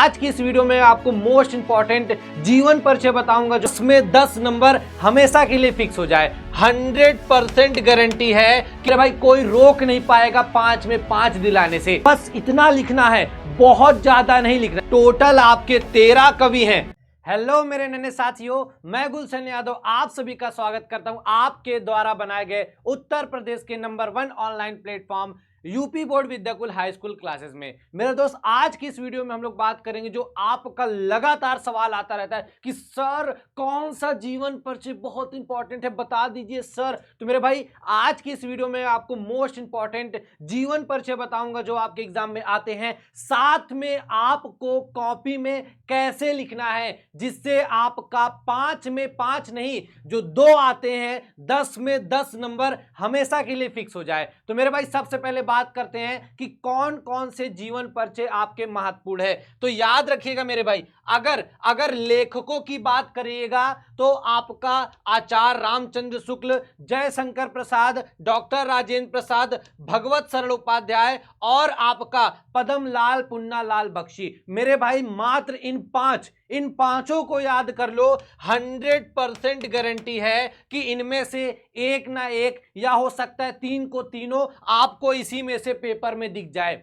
आज की इस वीडियो में आपको मोस्ट इंपॉर्टेंट जीवन परिचय बताऊंगा जिसमें 10 नंबर हमेशा के लिए फिक्स हो जाए। 100% गारंटी है कि भाई कोई रोक नहीं पाएगा 5 में 5 दिलाने से। बस इतना लिखना है, बहुत ज्यादा नहीं लिखना। टोटल आपके 13 कवि हैं। हेलो मेरे नन्हे साथियों, मैं गुलशन यादव आप सभी का स्वागत करता हूं आपके द्वारा बनाए गए उत्तर प्रदेश के number 1 online platform UP board Vidyakul high school classes में। मेरे दोस्त, आज की इस वीडियो में हम लोग बात करेंगे जो आपका लगातार सवाल आता रहता है कि सर कौन सा जीवन परिचय बहुत इंपॉर्टेंट है, बता दीजिए सर। तो मेरे भाई, आज की इस वीडियो में आपको मोस्ट इंपॉर्टेंट जीवन परिचय बताऊंगा जो आपके एग्जाम में आते हैं। साथ में आपको कॉपी में कैसे लिखना है जिससे आपका 5 में 5 नहीं, जो 2 आते हैं 10 में 10 नंबर हमेशा के लिए फिक्स हो जाए। तो मेरे भाई, सबसे पहले बात करते हैं कि कौन कौन से जीवन परिचय आपके महत्वपूर्ण है। तो याद रखिएगा मेरे भाई, अगर लेखकों की बात करिएगा तो आपका आचार्य रामचंद्र शुक्ल, जयशंकर प्रसाद, डॉक्टर राजेंद्र प्रसाद, भगवत सरल उपाध्याय और आपका पद्मलाल पुन्नालाल बख्शी। मेरे भाई, मात्र इन पांचों को याद कर लो। 100% गारंटी है कि इनमें से एक ना एक, या हो सकता है 3 को तीनों आपको इसी में से पेपर में दिख जाए।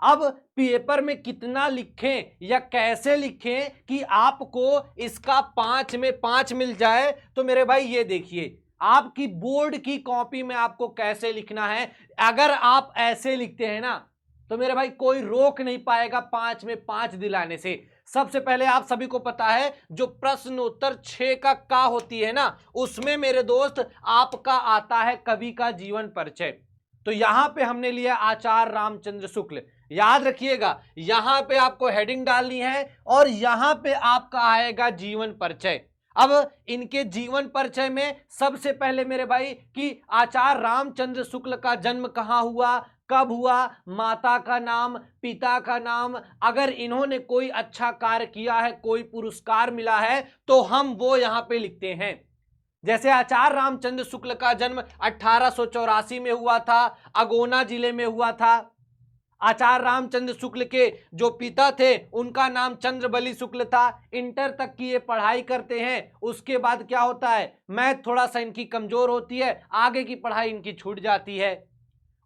अब पेपर में कितना लिखें या कैसे लिखें कि आपको इसका 5 में 5 मिल जाए, तो मेरे भाई ये देखिए, आपकी बोर्ड की कॉपी में आपको कैसे लिखना है। अगर आप ऐसे लिखते हैं ना, तो मेरे भाई कोई रोक नहीं पाएगा 5 में 5 दिलाने से। सबसे पहले आप सभी को पता है जो प्रश्नोत्तर 6 का होती है ना, उसमें मेरे दोस्त आपका आता है कवि का जीवन परिचय। तो यहां पे हमने लिया आचार्य रामचंद्र शुक्ल। याद रखिएगा, यहां पे आपको हेडिंग डालनी है और यहां पे आपका आएगा जीवन परिचय। अब इनके जीवन परिचय में सबसे पहले मेरे भाई कि आचार्य रामचंद्र शुक्ल का जन्म कहां हुआ, कब हुआ, माता का नाम, पिता का नाम, अगर इन्होंने कोई अच्छा कार्य किया है, कोई पुरस्कार मिला है, तो हम वो यहां पे लिखते हैं। जैसे आचार्य रामचंद्र शुक्ल का जन्म 1884 में हुआ था, अगोना जिले में हुआ था। आचार्य रामचंद्र शुक्ल के जो पिता थे उनका नाम चंद्रबली शुक्ल था। इंटर तक की ये पढ़ाई करते हैं। उसके बाद क्या होता है, मैथ थोड़ा सा इनकी कमजोर होती है, आगे की पढ़ाई इनकी छूट जाती है।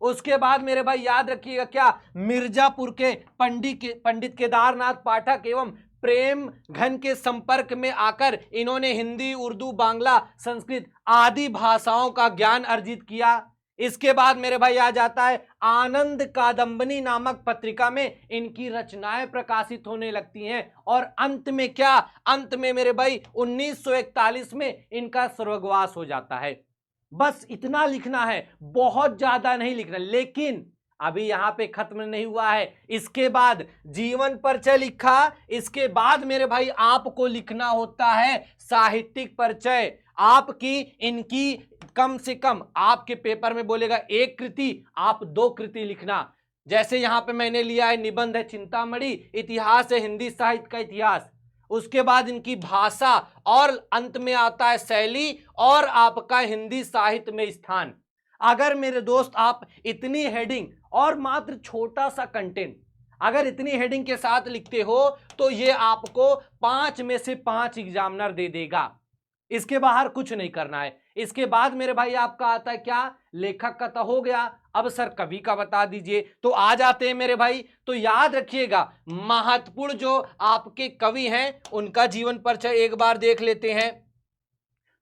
उसके बाद मेरे भाई याद रखिएगा, क्या मिर्जापुर के पंडित केदारनाथ पाठक एवं प्रेम घन के संपर्क में आकर इन्होंने हिंदी, उर्दू, बांग्ला, संस्कृत आदि भाषाओं का ज्ञान अर्जित किया। इसके बाद मेरे भाई आ जाता है आनंद कादंबनी नामक पत्रिका में इनकी रचनाएं प्रकाशित होने लगती हैं। और अंत में क्या, अंत में मेरे भाई 1941 में इनका स्वर्गवास हो जाता है। बस इतना लिखना है, बहुत ज्यादा नहीं लिखना। लेकिन अभी यहां पे खत्म नहीं हुआ है। इसके बाद जीवन परिचय लिखा, इसके बाद मेरे भाई आपको लिखना होता है साहित्यिक परिचय। आपकी इनकी कम से कम आपके पेपर में बोलेगा 1 कृति, आप 2 कृति लिखना। जैसे यहां पे मैंने लिया है निबंध है चिंतामणि, इतिहास है हिंदी साहित्य का इतिहास, उसके बाद इनकी भाषा, और अंत में आता है शैली और आपका हिंदी साहित्य में स्थान। अगर मेरे दोस्त आप इतनी हेडिंग और मात्र छोटा सा कंटेंट अगर इतनी हेडिंग के साथ लिखते हो तो ये आपको 5 में से 5 एग्जामिनर दे देगा। इसके बाहर कुछ नहीं करना है। इसके बाद मेरे भाई आपका आता है क्या, लेखक का तो हो गया, अब सर कवि का बता दीजिए। तो आ जाते हैं मेरे भाई। तो याद रखिएगा, महत्वपूर्ण जो आपके कवि हैं उनका जीवन परिचय एक बार देख लेते हैं।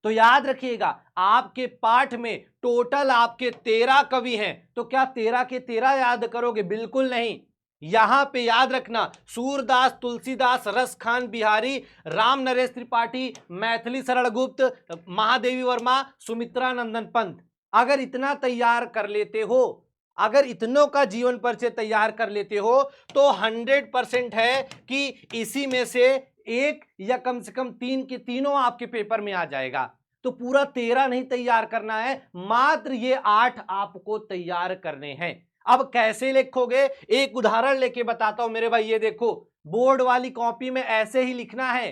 तो याद रखिएगा, आपके पाठ में टोटल आपके 13 कवि हैं। तो क्या 13 के 13 याद करोगे? बिल्कुल नहीं। यहां पे याद रखना, सूरदास, तुलसीदास, रसखान बिहारी, राम नरेश त्रिपाठी, मैथिली शरण गुप्त, महादेवी वर्मा, सुमित्रा नंदन पंत। अगर इतना तैयार कर लेते हो, अगर इतनों का जीवन परिचय तैयार कर लेते हो, तो 100% है कि इसी में से एक या कम से कम 3 के तीनों आपके पेपर में आ जाएगा। तो पूरा 13 नहीं तैयार करना है, मात्र ये 8 आपको तैयार करने हैं। अब कैसे लिखोगे, एक उदाहरण लेके बताता हूं मेरे भाई। ये देखो, बोर्ड वाली कॉपी में ऐसे ही लिखना है।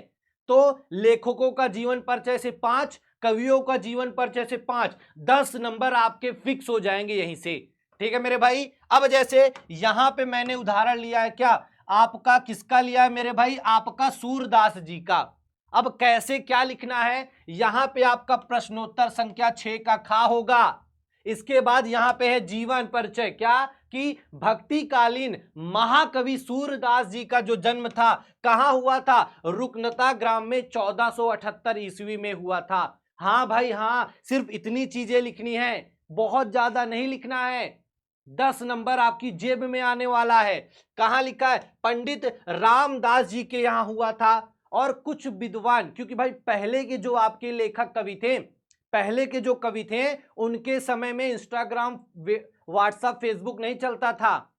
तो लेखकों का जीवन परिचय से 5, कवियों का जीवन परिचय से 5, 10 नंबर आपके फिक्स हो जाएंगे यहीं से। ठीक है मेरे भाई। अब जैसे यहां पे मैंने उदाहरण लिया है क्या, आपका किसका लिया है मेरे भाई, आपका सूरदास जी का। अब कैसे क्या लिखना है, यहां पे आपका प्रश्नोत्तर संख्या 6 का खा होगा। इसके बाद यहां पे है जीवन परिचय, क्या कि भक्तिकालीन महाकवि सूरदास जी का जो जन्म था कहां हुआ था, रुकनता ग्राम में 1478 ईस्वी में हुआ था। हाँ भाई हाँ, सिर्फ इतनी चीजें लिखनी है, बहुत ज्यादा नहीं लिखना है। 10 नंबर आपकी जेब में आने वाला है। कहां लिखा है, पंडित रामदास जी के यहां हुआ था। और कुछ विद्वान, क्योंकि भाई पहले के जो आपके लेखक कवि थे, पहले के जो कवि थे उनके समय में इंस्टाग्राम व्हाट्सएप फेसबुक नहीं चलता था,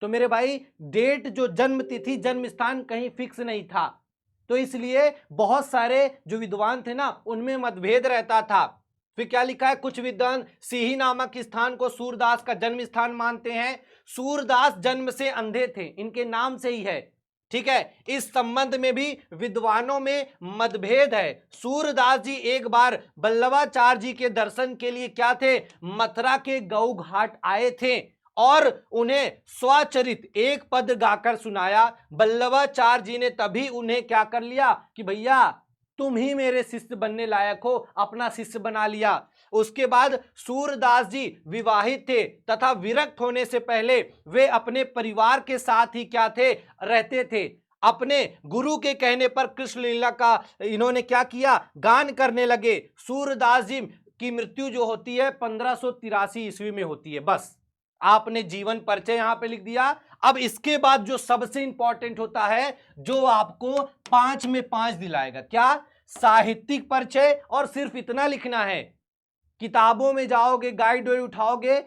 तो मेरे भाई डेट जो जन्म तिथि जन्म स्थान कहीं फिक्स नहीं था, तो इसलिए बहुत सारे जो विद्वान थे ना उनमें मतभेद रहता था। फिर क्या लिखा है, कुछ विद्वान सिही नामक स्थान को सूरदास का जन्म स्थान मानते हैं। सूरदास जन्म से अंधे थे, इनके नाम से ही है, ठीक है। इस संबंध में भी विद्वानों में मतभेद है। सूरदास जी एक बार बल्लभाचार्य जी के दर्शन के लिए क्या थे, मथुरा के गऊ घाट आए थे और उन्हें स्वचरित एक पद गाकर सुनाया। बल्लभाचार्य जी ने तभी उन्हें क्या कर लिया कि भैया तुम ही मेरे शिष्य बनने लायक हो, अपना शिष्य बना लिया। उसके बाद सूरदास जी विवाहित थे तथा विरक्त होने से पहले वे अपने परिवार के साथ ही क्या थे, रहते थे। अपने गुरु के कहने पर कृष्ण लीला का इन्होंने क्या किया, गान करने लगे। सूरदास जी की मृत्यु जो होती है 1583 ईस्वी में होती है। बस आपने जीवन परिचय यहां पे लिख दिया। अब इसके बाद जो सबसे इंपॉर्टेंट होता है, जो आपको 5 में 5 दिलाएगा, क्या, साहित्यिक परिचय। और सिर्फ इतना लिखना है, किताबों में जाओगे गाइड उठाओगे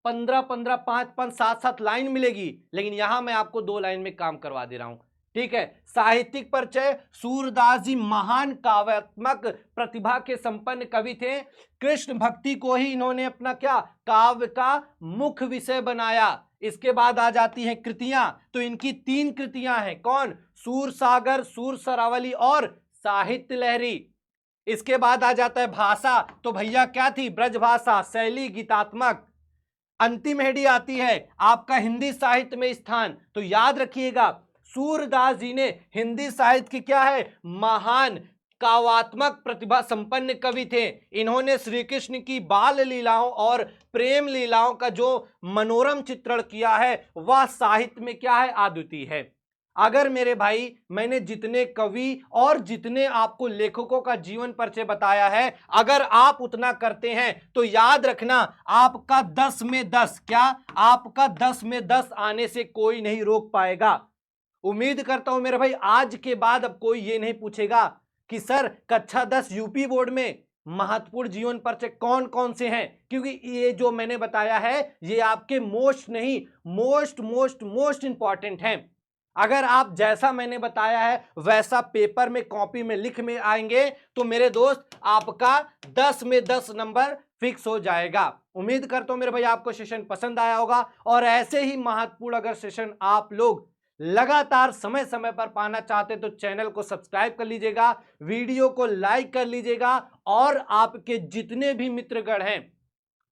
15-15 5-5 7-7 लाइन मिलेगी, लेकिन यहां मैं आपको 2 लाइन में काम करवा दे रहा हूं, ठीक है। साहित्यिक परिचय, सूरदास जी महान काव्यात्मक प्रतिभा के संपन्न कवि थे। कृष्ण भक्ति को ही इन्होंने अपना क्या, काव्य का मुख्य विषय बनाया। इसके बाद आ जाती हैं कृतियां, तो इनकी 3 कृतियां हैं, कौन, सूर सागर, सूर सरावली और साहित्य लहरी। इसके बाद आ जाता है भाषा, तो भैया क्या थी, ब्रज भाषा, शैली गीतात्मक। अंतिम हेडी आती है आपका हिंदी साहित्य में स्थान, तो याद रखिएगा सूरदास जी ने हिंदी साहित्य की क्या है, महान काव्यात्मक प्रतिभा संपन्न कवि थे। इन्होंने श्री कृष्ण की बाल लीलाओं और प्रेम लीलाओं का जो मनोरम चित्रण किया है वह साहित्य में क्या है, अद्वितीय है। अगर मेरे भाई मैंने जितने कवि और जितने आपको लेखकों का जीवन परिचय बताया है, अगर आप उतना करते हैं तो याद रखना आपका 10 में 10, क्या, आपका 10 में 10 आने से कोई नहीं रोक पाएगा। उम्मीद करता हूं मेरे भाई आज के बाद अब कोई ये नहीं पूछेगा कि सर कक्षा 10 यूपी बोर्ड में महत्वपूर्ण जीवन परिचय कौन कौन से हैं, क्योंकि ये जो मैंने बताया है ये आपके मोस्ट इंपॉर्टेंट हैं। अगर आप जैसा मैंने बताया है वैसा पेपर में कॉपी में लिख में आएंगे तो मेरे दोस्त आपका 10 में 10 नंबर फिक्स हो जाएगा। उम्मीद करता हूं मेरे भाई आपको सेशन पसंद आया होगा, और ऐसे ही महत्वपूर्ण अगर सेशन आप लोग लगातार समय समय पर पाना चाहते तो चैनल को सब्सक्राइब कर लीजिएगा, वीडियो को लाइक कर लीजिएगा, और आपके जितने भी मित्रगण हैं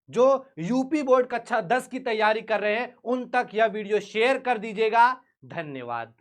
जो यूपी बोर्ड कक्षा 10 की तैयारी कर रहे हैं उन तक यह वीडियो शेयर कर दीजिएगा। धन्यवाद।